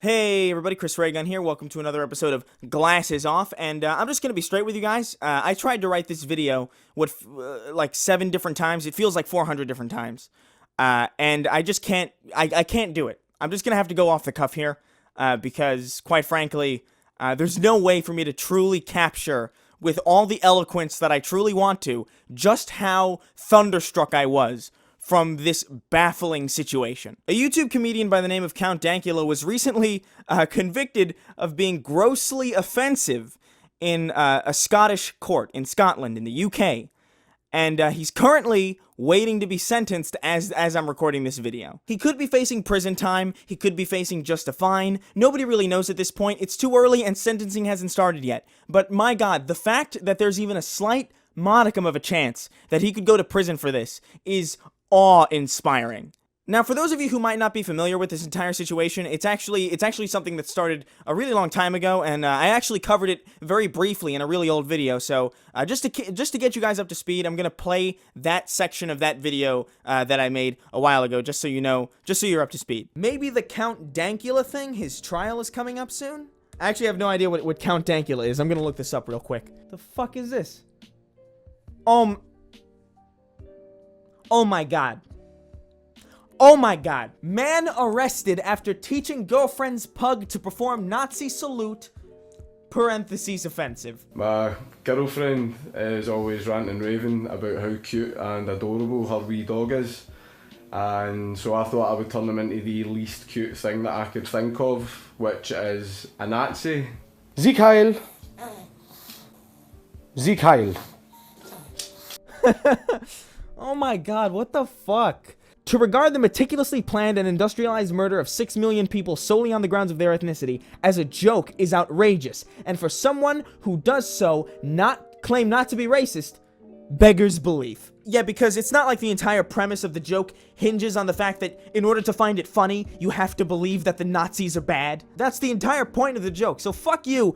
Hey everybody, Chris Raygun here. Welcome to another episode of Glasses Off, and I'm just gonna be straight with you guys. I tried to write this video like 7 different times. It feels like 400 different times, and I just can't. I can't do it. I'm just gonna have to go off the cuff here, because quite frankly, there's no way for me to truly capture with all the eloquence that I truly want to just how thunderstruck I was from this baffling situation. A YouTube comedian by the name of Count Dankula was recently convicted of being grossly offensive in a Scottish court in Scotland, in the UK. And he's currently waiting to be sentenced as I'm recording this video. He could be facing prison time, he could be facing just a fine. Nobody really knows at this point. It's too early and sentencing hasn't started yet. But my god, the fact that there's even a slight modicum of a chance that he could go to prison for this is awe-inspiring. Now, for those of you who might not be familiar with this entire situation, it's actually something that started a really long time ago, and I actually covered it very briefly in a really old video. So, just to get you guys up to speed, I'm gonna play that section of that video that I made a while ago, just so you know, just so you're up to speed. Maybe the Count Dankula thing, his trial is coming up soon? I actually have no idea what Count Dankula is. I'm gonna look this up real quick. The fuck is this? Oh my god. Oh my god. Man arrested after teaching girlfriend's pug to perform Nazi salute, parentheses offensive. My girlfriend is always ranting and raving about how cute and adorable her wee dog is. And so I thought I would turn them into the least cute thing that I could think of, which is a Nazi. Sieg Heil. Sieg Heil. Oh my god, what the fuck? To regard the meticulously planned and industrialized murder of 6 million people solely on the grounds of their ethnicity as a joke is outrageous, and for someone who does so claim not to be racist beggars belief. Yeah, because it's not like the entire premise of the joke hinges on the fact that in order to find it funny, you have to believe that the Nazis are bad. That's the entire point of the joke, so fuck you,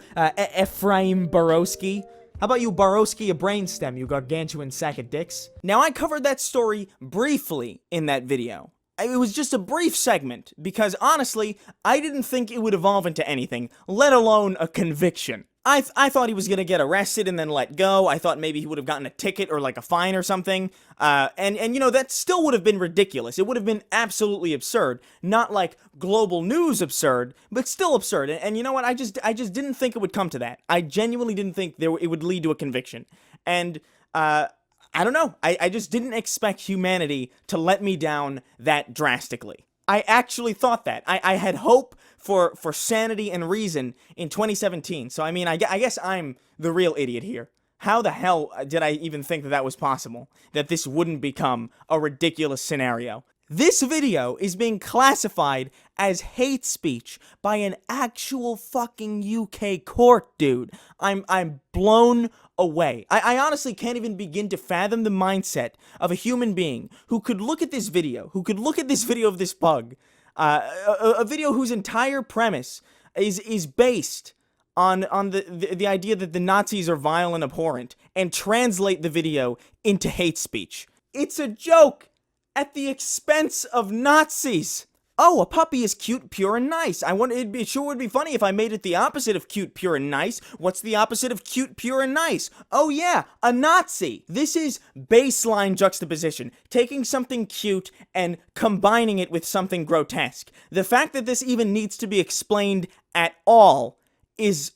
Ephraim Borowski. How about you Borowski a brainstem, you gargantuan sack of dicks? Now, I covered that story briefly in that video. It was just a brief segment, because honestly, I didn't think it would evolve into anything, let alone a conviction. I thought he was gonna get arrested and then let go. I thought maybe he would have gotten a ticket or like a fine or something. And you know, that still would have been ridiculous. It would have been absolutely absurd. Not like global news absurd, but still absurd. And you know what? I just didn't think it would come to that. I genuinely didn't think it would lead to a conviction. And, I don't know. I just didn't expect humanity to let me down that drastically. I actually thought that. I had hope for sanity and reason in 2017. So, I mean, I guess I'm the real idiot here. How the hell did I even think that was possible? That this wouldn't become a ridiculous scenario? This video is being classified as hate speech by an actual fucking UK court, dude. I'm blown away. I honestly can't even begin to fathom the mindset of a human being who could look at this video, of this pug, a video whose entire premise is based on the idea that the Nazis are vile and abhorrent, and translate the video into hate speech. It's a joke at the expense of Nazis. Oh, a puppy is cute, pure, and nice. It sure would be funny if I made it the opposite of cute, pure, and nice. What's the opposite of cute, pure, and nice? Oh yeah, a Nazi. This is baseline juxtaposition, taking something cute and combining it with something grotesque. The fact that this even needs to be explained at all is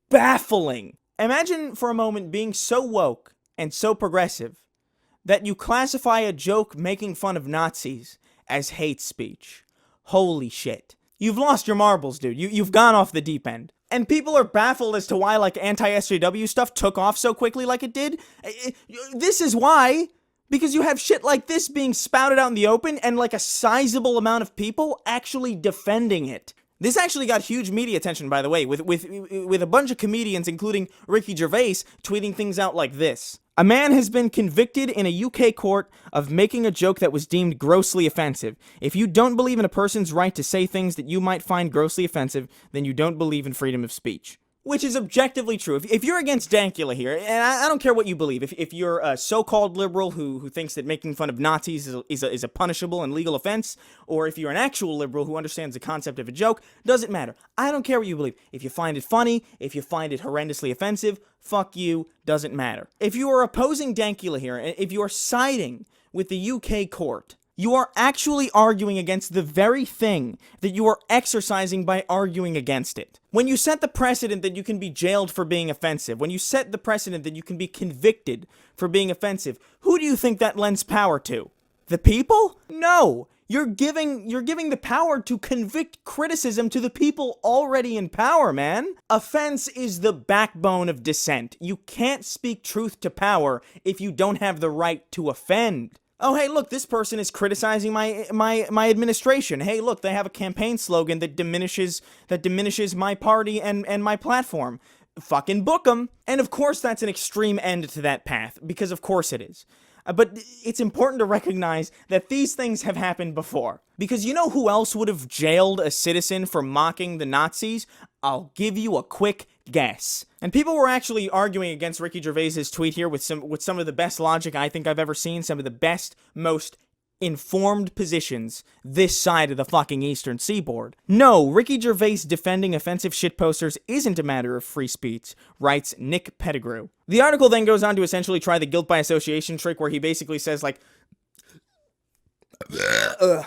baffling. Imagine for a moment being so woke and so progressive that you classify a joke making fun of Nazis as hate speech. Holy shit. You've lost your marbles, dude. You've gone off the deep end. And people are baffled as to why, like, anti-SJW stuff took off so quickly like it did. This is why. Because you have shit like this being spouted out in the open and, like, a sizable amount of people actually defending it. This actually got huge media attention, by the way, with a bunch of comedians, including Ricky Gervais, tweeting things out like this. A man has been convicted in a UK court of making a joke that was deemed grossly offensive. If you don't believe in a person's right to say things that you might find grossly offensive, then you don't believe in freedom of speech. Which is objectively true. If you're against Dankula here, and I don't care what you believe, if you're a so-called liberal who thinks that making fun of Nazis is a punishable and legal offense, or if you're an actual liberal who understands the concept of a joke, doesn't matter. I don't care what you believe. If you find it funny, if you find it horrendously offensive, fuck you, doesn't matter. If you are opposing Dankula here, if you are siding with the UK court, you are actually arguing against the very thing that you are exercising by arguing against it. When you set the precedent that you can be jailed for being offensive, when you set the precedent that you can be convicted for being offensive, who do you think that lends power to? The people? No. You're giving the power to convict criticism to the people already in power, man. Offense is the backbone of dissent. You can't speak truth to power if you don't have the right to offend. Oh, hey, look, this person is criticizing my administration. Hey, look, they have a campaign slogan that diminishes my party and my platform. Fucking book them. And of course that's an extreme end to that path, because of course it is. But it's important to recognize that these things have happened before. Because you know who else would have jailed a citizen for mocking the Nazis? I'll give you a quick guess. And people were actually arguing against Ricky Gervais's tweet here with some of the best logic I think I've ever seen, some of the best, most informed positions this side of the fucking Eastern Seaboard. No, Ricky Gervais defending offensive shitposters isn't a matter of free speech, writes Nick Pettigrew. The article then goes on to essentially try the guilt by association trick where he basically says, like,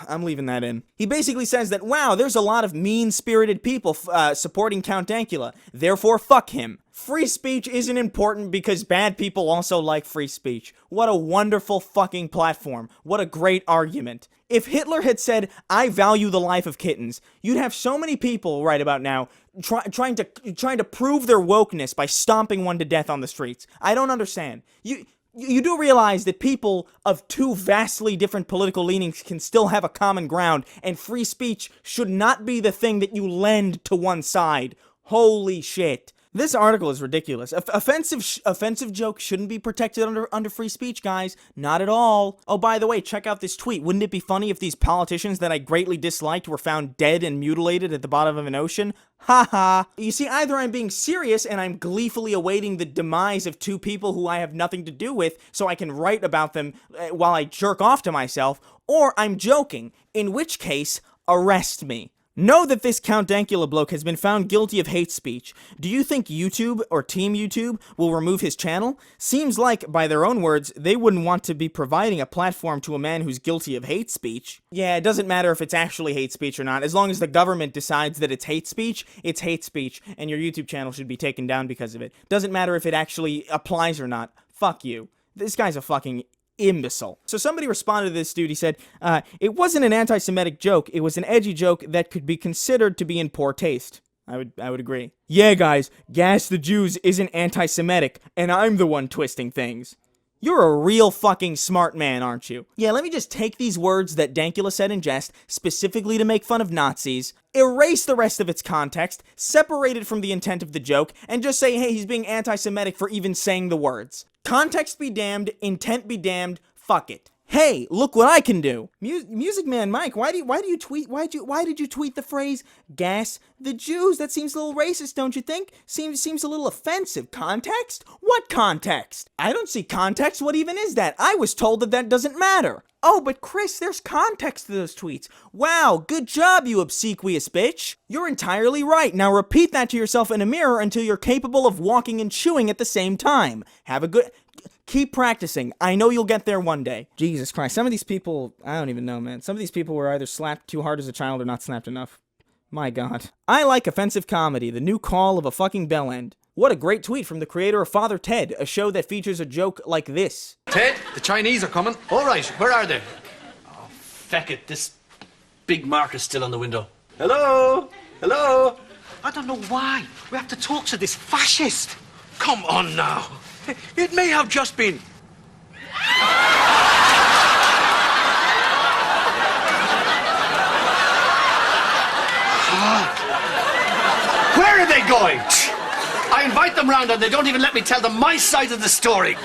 I'm leaving that in. He basically says that, wow, there's a lot of mean-spirited people supporting Count Dankula, therefore fuck him. Free speech isn't important because bad people also like free speech. What a wonderful fucking platform. What a great argument. If Hitler had said, I value the life of kittens, you'd have so many people right about now trying to prove their wokeness by stomping one to death on the streets. I don't understand. You do realize that people of two vastly different political leanings can still have a common ground, and free speech should not be the thing that you lend to one side. Holy shit. This article is ridiculous. Offensive jokes shouldn't be protected under free speech, guys. Not at all. Oh, by the way, check out this tweet. Wouldn't it be funny if these politicians that I greatly disliked were found dead and mutilated at the bottom of an ocean? Haha. You see, either I'm being serious and I'm gleefully awaiting the demise of two people who I have nothing to do with so I can write about them while I jerk off to myself, or I'm joking, in which case, arrest me. Know that this Count Dankula bloke has been found guilty of hate speech. Do you think YouTube or Team YouTube will remove his channel? Seems like, by their own words, they wouldn't want to be providing a platform to a man who's guilty of hate speech. Yeah, it doesn't matter if it's actually hate speech or not. As long as the government decides that it's hate speech, and your YouTube channel should be taken down because of it. Doesn't matter if it actually applies or not. Fuck you. This guy's a fucking imbecile. So somebody responded to this dude. He said, it wasn't an anti-Semitic joke. It was an edgy joke that could be considered to be in poor taste. I would agree. Yeah, guys, gas the Jews isn't anti-Semitic, and I'm the one twisting things. You're a real fucking smart man, aren't you? Yeah, let me just take these words that Dankula said in jest, specifically to make fun of Nazis, erase the rest of its context, separate it from the intent of the joke, and just say, hey, he's being anti-Semitic for even saying the words. Context be damned, intent be damned, fuck it. Hey, look what I can do. Music Man Mike, why did you tweet the phrase gas the Jews? That seems a little racist, don't you think? Seems a little offensive. Context? What context? I don't see context. What even is that? I was told that doesn't matter. Oh, but Chris, there's context to those tweets. Wow, good job, you obsequious bitch. You're entirely right. Now repeat that to yourself in a mirror until you're capable of walking and chewing at the same time. Keep practicing. I know you'll get there one day. Jesus Christ. Some of these people, I don't even know, man. Some of these people were either slapped too hard as a child or not slapped enough. My God. I like offensive comedy, the new call of a fucking bell end. What a great tweet from the creator of Father Ted, a show that features a joke like this. Ted, the Chinese are coming. All right, where are they? Oh, feck it, this big mark is still on the window. Hello? Hello? I don't know why. We have to talk to this fascist. Come on now. It may have just been. Where are they going? I invite them round and they don't even let me tell them my side of the story.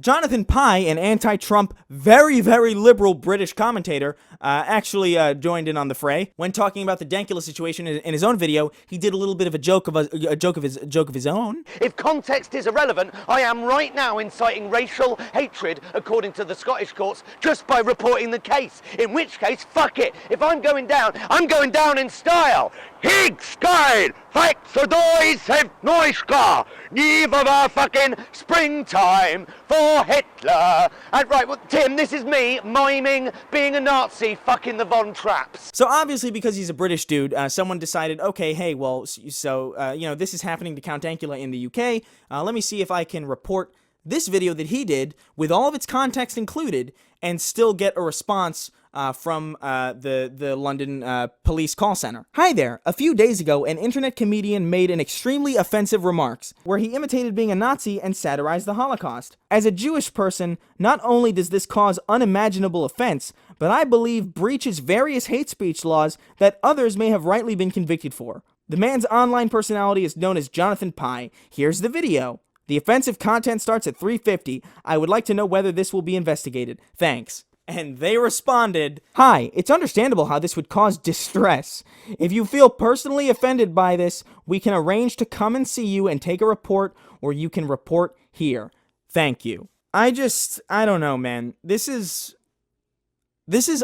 Johnathan Pie, an anti-Trump, very, very liberal British commentator, actually joined in on the fray. When talking about the Dankula situation in his own video, he did a little bit of a joke of his own. If context is irrelevant, I am right now inciting racial hatred, according to the Scottish courts, just by reporting the case. In which case, fuck it. If I'm going down in style. Higskide, facts or doys have noiska. Neve of our fucking springtime for Hitler. And right, well, Tim, this is me miming being a Nazi fucking the Von Trapps. So obviously, because he's a British dude, someone decided, okay, hey, well, so, you know, this is happening to Count Dankula in the UK. Let me see if I can report this video that he did with all of its context included and still get a response from the London police call center. Hi there. A few days ago, an internet comedian made an extremely offensive remarks where he imitated being a Nazi and satirized the Holocaust. As a Jewish person, not only does this cause unimaginable offense, but I believe breaches various hate speech laws that others may have rightly been convicted for. The man's online personality is known as Johnathan Pie. Here's the video. The offensive content starts at 3:50. I would like to know whether this will be investigated. Thanks. And they responded, hi, it's understandable how this would cause distress. If you feel personally offended by this, we can arrange to come and see you and take a report, or you can report here. Thank you. I don't know, man. This is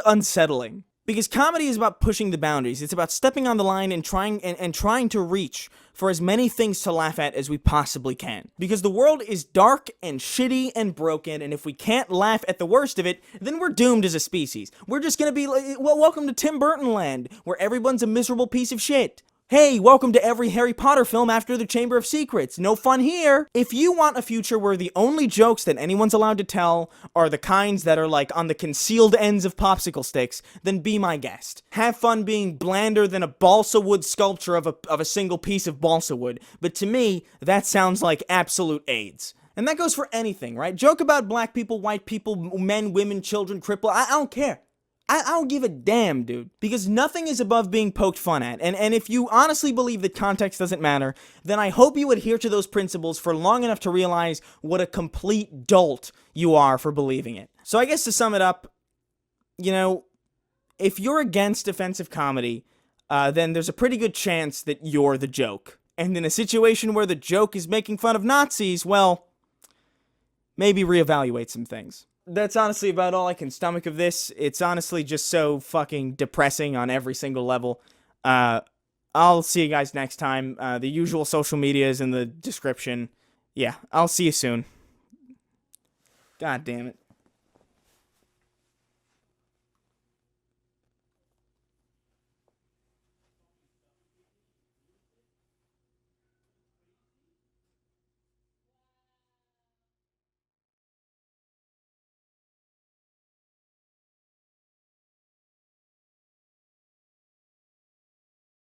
unsettling. Because comedy is about pushing the boundaries. It's about stepping on the line and trying to reach for as many things to laugh at as we possibly can. Because the world is dark and shitty and broken, and if we can't laugh at the worst of it, then we're doomed as a species. We're just gonna be like, well, welcome to Tim Burton land, where everyone's a miserable piece of shit. Hey, welcome to every Harry Potter film after the Chamber of Secrets. No fun here. If you want a future where the only jokes that anyone's allowed to tell are the kinds that are like on the concealed ends of popsicle sticks, then be my guest. Have fun being blander than a balsa wood sculpture of a single piece of balsa wood. But to me, that sounds like absolute AIDS. And that goes for anything, right? Joke about black people, white people, men, women, children, cripple. I don't care. I don't give a damn, dude, because nothing is above being poked fun at, and if you honestly believe that context doesn't matter, then I hope you adhere to those principles for long enough to realize what a complete dolt you are for believing it. So I guess to sum it up, you know, if you're against offensive comedy, then there's a pretty good chance that you're the joke. And in a situation where the joke is making fun of Nazis, well, maybe reevaluate some things. That's honestly about all I can stomach of this. It's honestly just so fucking depressing on every single level. I'll see you guys next time. The usual social media is in the description. Yeah, I'll see you soon. God damn it.